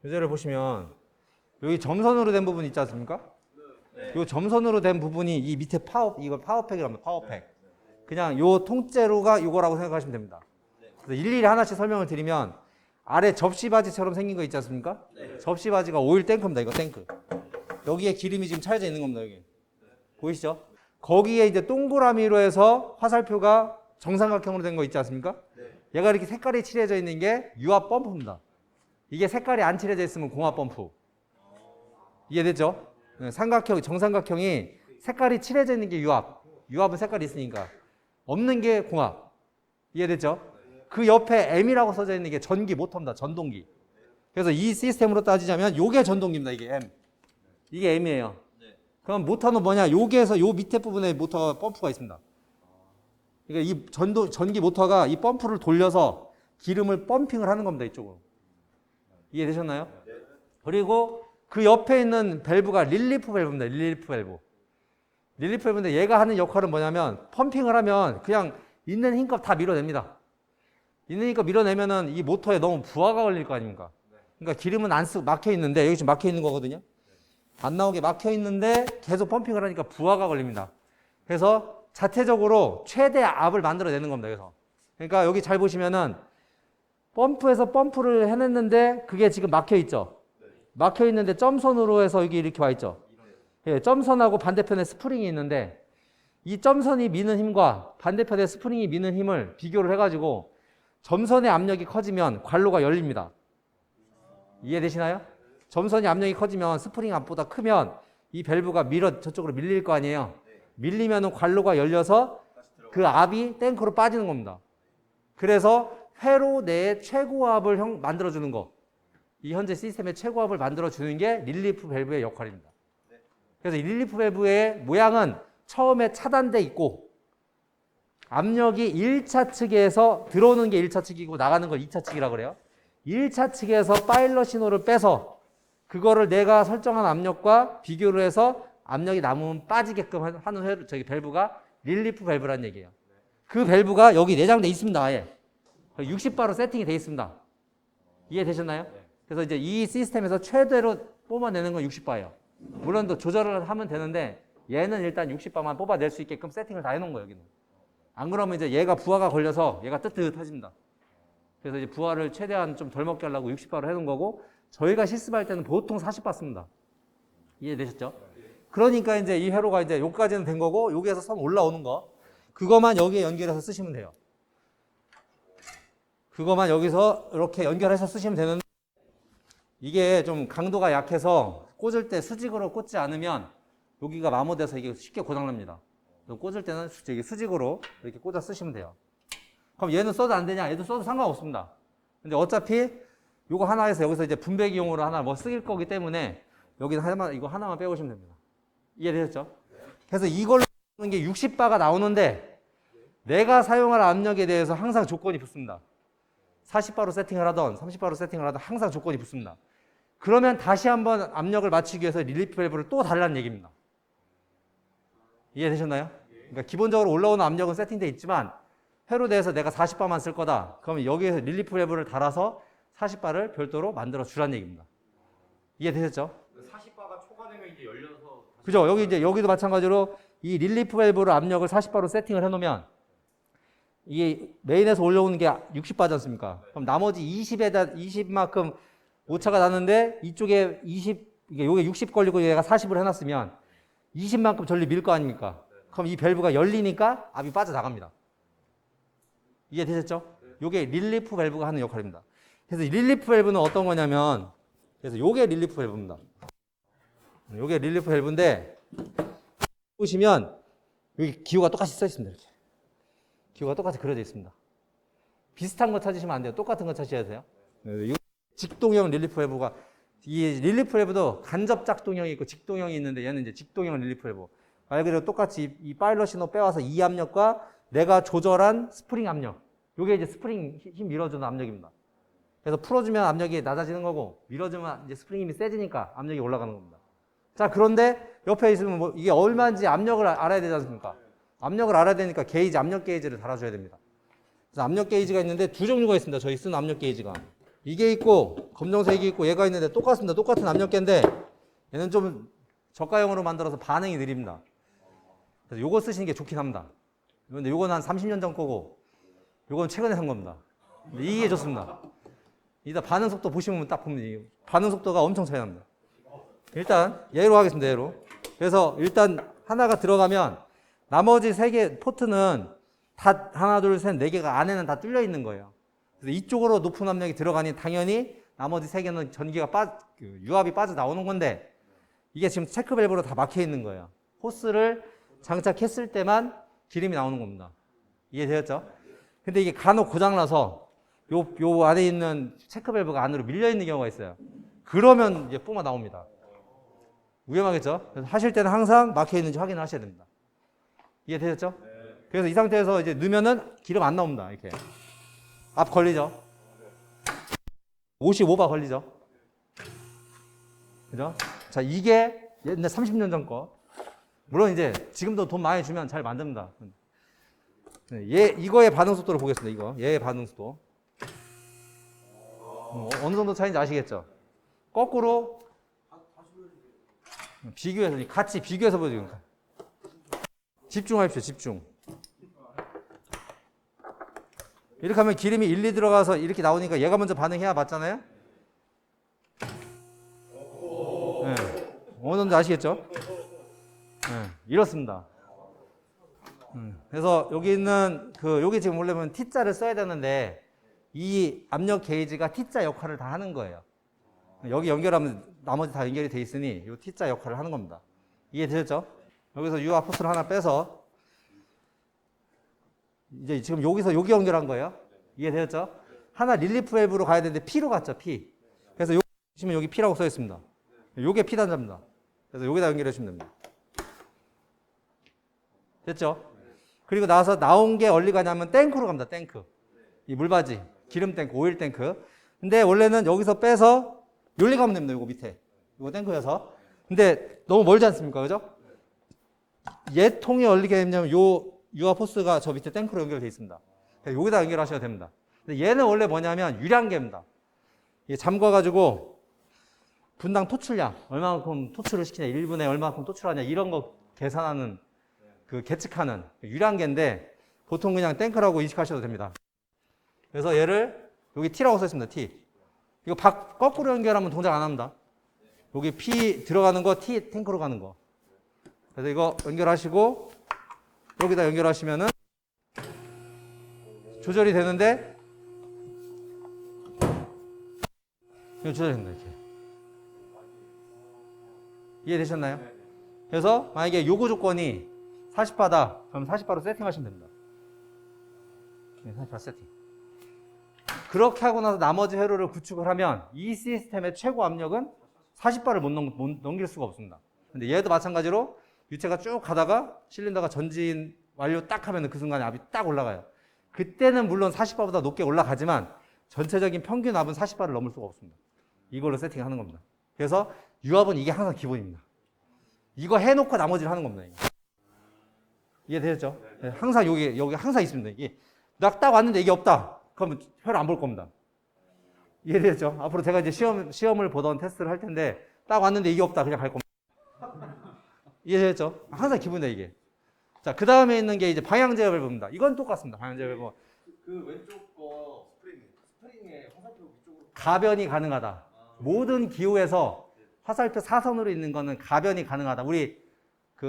예제를 보시면 여기 점선으로 된 부분 있지 않습니까? 이 점선으로 된 부분이 이 밑에 이거 파워팩이라고 합니다. 파워팩. 그냥 요 통째로가 이거라고 생각하시면 됩니다. 그래서 일일이 하나씩 설명을 드리면 아래 접시 바지처럼 생긴 거 있지 않습니까? 접시 바지가 오일 탱크입니다. 이거 탱크. 여기에 기름이 지금 차려져 있는 겁니다. 여기. 보이시죠? 거기에 이제 동그라미로 해서 화살표가 정삼각형으로 된 거 있지 않습니까? 얘가 이렇게 색깔이 칠해져 있는 게 유압 펌프입니다. 이게 색깔이 안 칠해져 있으면 공압 펌프. 이해됐죠? 삼각형, 정삼각형이 색깔이 칠해져 있는 게 유압. 유압은 색깔이 있으니까. 없는 게 공압. 이해됐죠? 그 옆에 M이라고 써져 있는 게 전기 모터입니다. 전동기. 그래서 이 시스템으로 따지자면 요게 전동기입니다. 이게 M. 이게 M이에요. 그럼 모터는 뭐냐? 여기에서 요 밑에 부분에 모터가 펌프가 있습니다. 그러니까 이 전기 모터가 이 펌프를 돌려서 기름을 펌핑을 하는 겁니다. 이쪽으로. 이해되셨나요? 그리고 그 옆에 있는 밸브가 릴리프 밸브입니다. 릴리프 밸브. 릴리프 밸브인데 얘가 하는 역할은 뭐냐면 펌핑을 하면 그냥 있는 힘껏 다 밀어냅니다. 있는 힘껏 밀어내면은 이 모터에 너무 부하가 걸릴 거 아닙니까? 그러니까 기름은 안 쓰고 막혀 있는데 여기 지금 막혀 있는 거거든요. 안 나오게 막혀 있는데 계속 펌핑을 하니까 부하가 걸립니다. 그래서 자체적으로 최대 압을 만들어내는 겁니다. 그래서 그러니까 여기 잘 보시면은 펌프에서 펌프를 해냈는데 그게 지금 막혀 있죠. 막혀 있는데 점선으로 해서 여기 이렇게 와 있죠. 예, 점선하고 반대편에 스프링이 있는데 이 점선이 미는 힘과 반대편에 스프링이 미는 힘을 비교를 해가지고 점선의 압력이 커지면 관로가 열립니다. 이해되시나요? 점선이 압력이 커지면 스프링 압보다 크면 이 밸브가 저쪽으로 밀릴 거 아니에요. 밀리면은 관로가 열려서 그 압이 탱크로 빠지는 겁니다. 그래서 회로 내에 최고압을 만들어주는 거. 이 현재 시스템의 최고압을 만들어주는 게 릴리프 밸브의 역할입니다. 그래서 이 릴리프 밸브의 모양은 처음에 차단돼 있고 압력이 1차 측에서 들어오는 게 1차 측이고 나가는 걸 2차 측이라고 그래요. 1차 측에서 파일럿 신호를 빼서 그거를 내가 설정한 압력과 비교를 해서 압력이 남으면 빠지게끔 하는 밸브가 릴리프 밸브라는 얘기예요. 그 밸브가 여기 내장돼 있습니다. 아예 60바로 세팅이 돼 있습니다. 이해되셨나요? 그래서 이제 이 시스템에서 최대로 뽑아내는 건 60바예요. 물론 또 조절을 하면 되는데 얘는 일단 60바만 뽑아낼 수 있게끔 세팅을 다 해놓은 거예요. 여기는. 안 그러면 이제 얘가 부하가 걸려서 얘가 뜨뜻해집니다. 그래서 이제 부하를 최대한 좀 덜 먹게 하려고 60바로 해놓은 거고 저희가 실습할 때는 보통 40바 씁니다. 이해되셨죠? 그러니까 이제 이 회로가 이제 여기까지는 된 거고 여기에서 선 올라오는 거 그거만 여기에 연결해서 쓰시면 돼요. 그거만 여기서 이렇게 연결해서 쓰시면 되는데 이게 좀 강도가 약해서 꽂을 때 수직으로 꽂지 않으면 여기가 마모돼서 이게 쉽게 고장납니다. 꽂을 때는 수직으로 이렇게 꽂아 쓰시면 돼요. 그럼 얘는 써도 안 되냐? 얘도 써도 상관없습니다. 근데 어차피 요거 하나에서 여기서 이제 분배기용으로 하나 뭐 쓰일 거기 때문에 여기는 이거 하나만 빼오시면 됩니다. 이해되셨죠? 그래서 이걸로 하는 게 60바가 나오는데 내가 사용할 압력에 대해서 항상 조건이 붙습니다. 40바로 세팅을 하던 30바로 세팅을 하던 항상 조건이 붙습니다. 그러면 다시 한번 압력을 맞추기 위해서 릴리프 밸브를 또 달라는 얘기입니다. 이해되셨나요? 그러니까 기본적으로 올라오는 압력은 세팅되어 있지만 회로 대해서 내가 40바만 쓸 거다. 그러면 여기에서 릴리프 밸브를 달아서 40바를 별도로 만들어 주라는 얘기입니다. 이해되셨죠? 40바가 초과되면 이제 열려서 그죠? 여기도 마찬가지로 이 릴리프 밸브를 압력을 40바로 세팅을 해놓으면 이게 메인에서 올라오는 게 60바지 않습니까? 그럼 나머지 20만큼 오차가 나는데 이쪽에 20, 이게 요게 60 걸리고 얘가 40을 해놨으면 20만큼 전리 밀 거 아닙니까? 그럼 이 밸브가 열리니까 압이 빠져나갑니다. 이해되셨죠? 요게 릴리프 밸브가 하는 역할입니다. 그래서 릴리프 밸브는 어떤 거냐면 그래서 요게 릴리프 밸브입니다. 요게 릴리프 밸브인데 보시면 여기 기호가 똑같이 써 있습니다. 이렇게. 기호가 똑같이 그려져 있습니다. 비슷한 거 찾으시면 안 돼요. 똑같은 거 찾으셔야 돼요. 직동형 릴리프 밸브가 이 릴리프 밸브도 간접 작동형이 있고 직동형이 있는데 얘는 이제 직동형 릴리프 밸브. 말 그대로 똑같이 이 파일럿 신호 빼와서 이 압력과 내가 조절한 스프링 압력. 요게 이제 스프링 힘 밀어주는 압력입니다. 그래서 풀어주면 압력이 낮아지는 거고 밀어주면 이제 스프링 힘이 세지니까 압력이 올라가는 겁니다. 자, 그런데 옆에 있으면 뭐 이게 얼마인지 압력을 알아야 되지 않습니까? 압력을 알아야 되니까 게이지, 압력 게이지를 달아줘야 됩니다. 그래서 압력 게이지가 있는데 두 종류가 있습니다. 저희 쓰는 압력 게이지가. 이게 있고 검정색이 있고 얘가 있는데 똑같습니다. 똑같은 압력계인데 얘는 좀 저가형으로 만들어서 반응이 느립니다. 그래서 요거 쓰시는 게 좋긴 합니다. 근데 요건 한 30년 전 거고 요건 최근에 산 겁니다. 근데 이게 좋습니다. 이따 반응 속도 보시면 딱 보면 이 반응 속도가 엄청 차이 납니다. 일단 얘로 하겠습니다. 얘로. 그래서 일단 하나가 들어가면 나머지 3개 포트는 다 하나 둘 셋 4개가 안에는 다 뚫려 있는 거예요. 그래서 이쪽으로 높은 압력이 들어가니 당연히 나머지 3개는 전기가 유압이 빠져 나오는 건데 이게 지금 체크 밸브로 다 막혀 있는 거예요. 호스를 장착했을 때만 기름이 나오는 겁니다. 이해되었죠? 근데 이게 간혹 고장나서 요 안에 있는 체크 밸브가 안으로 밀려 있는 경우가 있어요. 그러면 이제 뿜어 나옵니다. 위험하겠죠? 그래서 하실 때는 항상 막혀 있는지 확인을 하셔야 됩니다. 이해되셨죠? 그래서 이 상태에서 이제 넣으면은 기름 안 나옵니다. 이렇게. 앞 걸리죠? 55바 걸리죠? 그죠? 자, 이게 옛날 30년 전 거. 물론 이제 지금도 돈 많이 주면 잘 만듭니다. 이거의 반응 속도를 보겠습니다. 이거. 얘의 반응 속도. 어느 정도 차이인지 아시겠죠? 거꾸로 비교해서, 같이 비교해서 보여줘요. 집중하십시오, 집중. 이렇게 하면 기름이 1, 2 들어가서 이렇게 나오니까 얘가 먼저 반응해야 맞잖아요? 네. 어느 정도 아시겠죠? 네. 이렇습니다. 그래서 여기 있는 여기 지금 원래는 T자를 써야 되는데 이 압력 게이지가 T자 역할을 다 하는 거예요. 여기 연결하면 나머지 다 연결이 돼 있으니 이 T자 역할을 하는 겁니다. 이해되셨죠? 여기서 유압 호스를 하나 빼서 이제 지금 여기서 여기 연결한 거예요. 이해되셨죠? 하나 릴리프 밸브로 가야 되는데 P로 갔죠, P. 그래서 여기 보시면 여기 P라고 써 있습니다. 요게 P 단자입니다. 그래서 여기다 연결해 주시면 됩니다. 됐죠? 그리고 나서 나온 게 어디 가냐면 탱크로 갑니다. 탱크. 이 물바지, 기름 탱크, 오일 탱크. 근데 원래는 여기서 빼서 여기 가면 됩니다. 요거 밑에. 요거 탱크여서. 근데 너무 멀지 않습니까? 그죠? 얘 통이 열리게 되면 요 유압 호스가 저 밑에 탱크로 연결되어 있습니다. 여기다 연결하셔야 됩니다. 근데 얘는 원래 뭐냐면 유량계입니다. 이게 잠궈가지고 분당 토출량, 얼마만큼 토출을 시키냐, 1분에 얼마만큼 토출하냐, 이런 거 계산하는 계측하는 유량계인데 보통 그냥 탱크라고 인식하셔도 됩니다. 그래서 얘를 여기 T라고 써 있습니다. T. 이거 거꾸로 연결하면 동작 안 합니다. 여기 P 들어가는 거, T 탱크로 가는 거. 그래서 이거 연결하시고 여기다 연결하시면은 조절이 되는데 이거 조절이 된다. 이렇게. 이해되셨나요? 그래서 만약에 요구 조건이 40바다 그럼 40바로 세팅하시면 됩니다. 40바 세팅. 그렇게 하고 나서 나머지 회로를 구축을 하면 이 시스템의 최고 압력은 40바를 못 넘길 수가 없습니다. 근데 얘도 마찬가지로 유체가 쭉 가다가 실린더가 전진 완료 딱 하면 그 순간에 압이 딱 올라가요. 그때는 물론 40바보다 높게 올라가지만 전체적인 평균 압은 40바를 넘을 수가 없습니다. 이걸로 세팅하는 겁니다. 그래서 유압은 이게 항상 기본입니다. 이거 해놓고 나머지를 하는 겁니다. 이게. 이해되셨죠? 네, 항상 여기 항상 있습니다. 이게 딱 왔는데 이게 없다. 그러면 회로 안 볼 겁니다. 이해되셨죠? 앞으로 제가 이제 시험을 보던 테스트를 할 텐데 딱 왔는데 이게 없다. 그냥 갈 겁니다. 이해되셨죠? 항상 기본이다 이게. 자, 그 다음에 있는 게 이제 방향 제어 밸브입니다. 이건 똑같습니다. 방향 제어 밸브. 그 왼쪽 거 스프링에 화살표 위쪽으로 가변이 가능하다. 모든 기호에서 화살표 사선으로 있는 거는 가변이 가능하다. 우리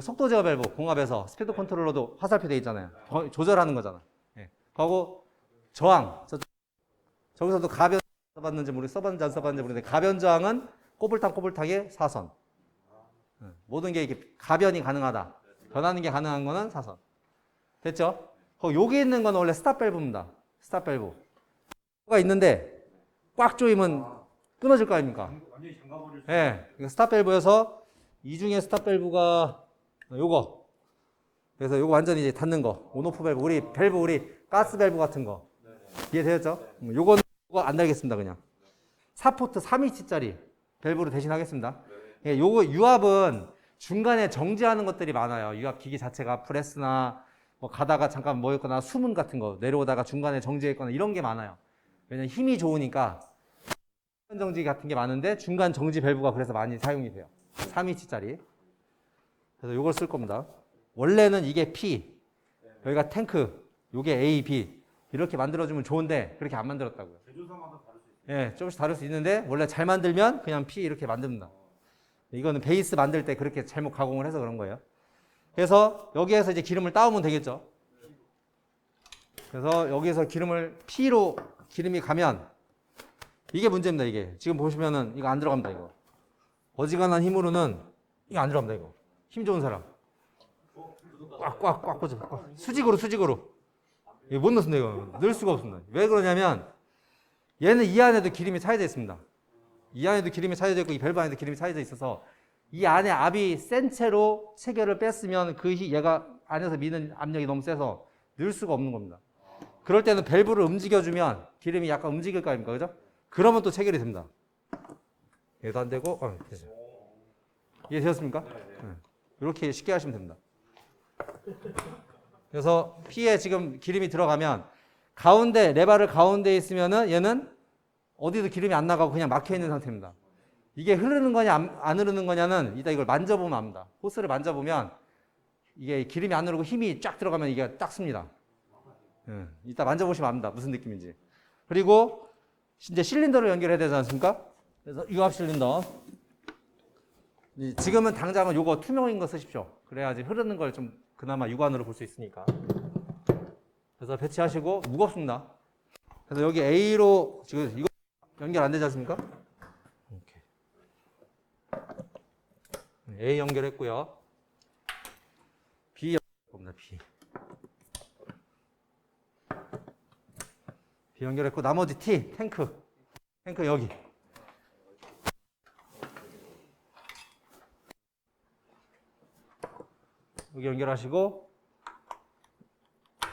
속도 제어 밸브 공합에서 스피드 컨트롤러도 화살표 돼 있잖아요. 조절하는 거잖아. 예. 하고 저항. 저기서도 가변 써봤는지 써봤는지 안 써봤는지 모르겠는데 가변 저항은 꼬불탕의 사선. 모든 게 이렇게 가변이 가능하다. 변하는 게 가능한 거는 사선. 됐죠? 여기 있는 건 원래 스탑 밸브입니다. 스탑 밸브. 가 있는데 꽉 조이면 끊어질 거 아닙니까? 완전히 잠가버릴 수 예. 네. 스탑 밸브여서 이 중에 스탑 밸브가 요거. 그래서 요거 완전히 이제 닫는 거. 온오프 밸브. 우리 가스 밸브 같은 거. 이해되셨죠? 요거 안 달겠습니다, 그냥. 4포트 3인치짜리 밸브로 대신하겠습니다. 예, 요거 유압은 중간에 정지하는 것들이 많아요. 유압 기기 자체가 프레스나 뭐 가다가 잠깐 뭐였거나 수문 같은 거 내려오다가 중간에 정지했거나 이런 게 많아요. 왜냐면 힘이 좋으니까 정지 같은 게 많은데 중간 정지 밸브가 그래서 많이 사용이 돼요. 3인치짜리. 그래서 이걸 쓸 겁니다. 원래는 이게 P, 여기가 탱크, 요게 A, B 이렇게 만들어주면 좋은데 그렇게 안 만들었다고요. 제조사마다 다를 수 있어요. 예, 조금씩 다를 수 있는데 원래 잘 만들면 그냥 P 이렇게 만듭니다. 이거는 베이스 만들 때 그렇게 잘못 가공을 해서 그런 거예요. 그래서 여기에서 이제 기름을 따오면 되겠죠. 그래서 여기에서 기름을 P로 기름이 가면 이게 문제입니다. 이게 지금 보시면은 이거 안 들어갑니다. 이거 어지간한 힘으로는 이거 안 들어갑니다. 이거 힘 좋은 사람 꽉꽉꽉 꽂아. 수직으로 이거 못 넣습니다. 이거 넣을 수가 없습니다. 왜 그러냐면 얘는 이 안에도 기름이 차여져 있습니다. 이 안에도 기름이 차여져 있고 이 밸브 안에도 기름이 차여져 있어서 이 안에 압이 센 채로 체결을 뺐으면 얘가 안에서 미는 압력이 너무 세서 넣을 수가 없는 겁니다. 그럴 때는 밸브를 움직여주면 기름이 약간 움직일 거 아닙니까? 그죠? 그러면 또 체결이 됩니다. 얘도 안 되고, 되죠. 이해되셨습니까? 네. 이렇게 쉽게 하시면 됩니다. 그래서 P에 지금 기름이 들어가면 가운데, 레바를 가운데에 있으면은 얘는 어디도 기름이 안 나가고 그냥 막혀 있는 상태입니다. 이게 흐르는 거냐, 안 흐르는 거냐는 이따 이걸 만져보면 압니다. 호스를 만져보면 이게 기름이 안 흐르고 힘이 쫙 들어가면 이게 딱 씁니다. 이따 만져보시면 압니다. 무슨 느낌인지. 그리고 이제 실린더를 연결해야 되지 않습니까? 그래서 유압 실린더. 지금은 당장은 요거 투명인 거 쓰십시오. 그래야지 흐르는 걸 좀 그나마 육안으로 볼 수 있으니까. 그래서 배치하시고 무겁습니다. 그래서 여기 A로 지금 이거 연결 안 되지 않습니까? A 연결했고요. B 연결합니다. B 연결했고 나머지 T 탱크 여기. 여기 연결하시고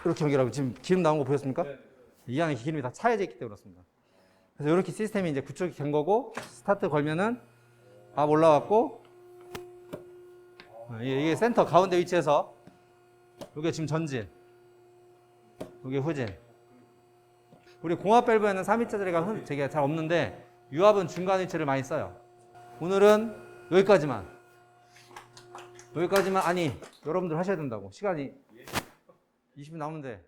이렇게 연결하고 지금 기름 나온 거 보였습니까? 네. 이 안에 기름이 다 차여져 있기 때문에 그렇습니다. 그래서 이렇게 시스템이 이제 구축이 된 거고 스타트 걸면은 밥 올라왔고 이게 센터 가운데 위치에서 이게 지금 전진 이게 후진. 우리 공합 밸브에는 3인치짜리가 되게 잘 없는데 유압은 중간 위치를 많이 써요. 오늘은 여기까지만 아니 여러분들 하셔야 된다고 시간이 20분 남은데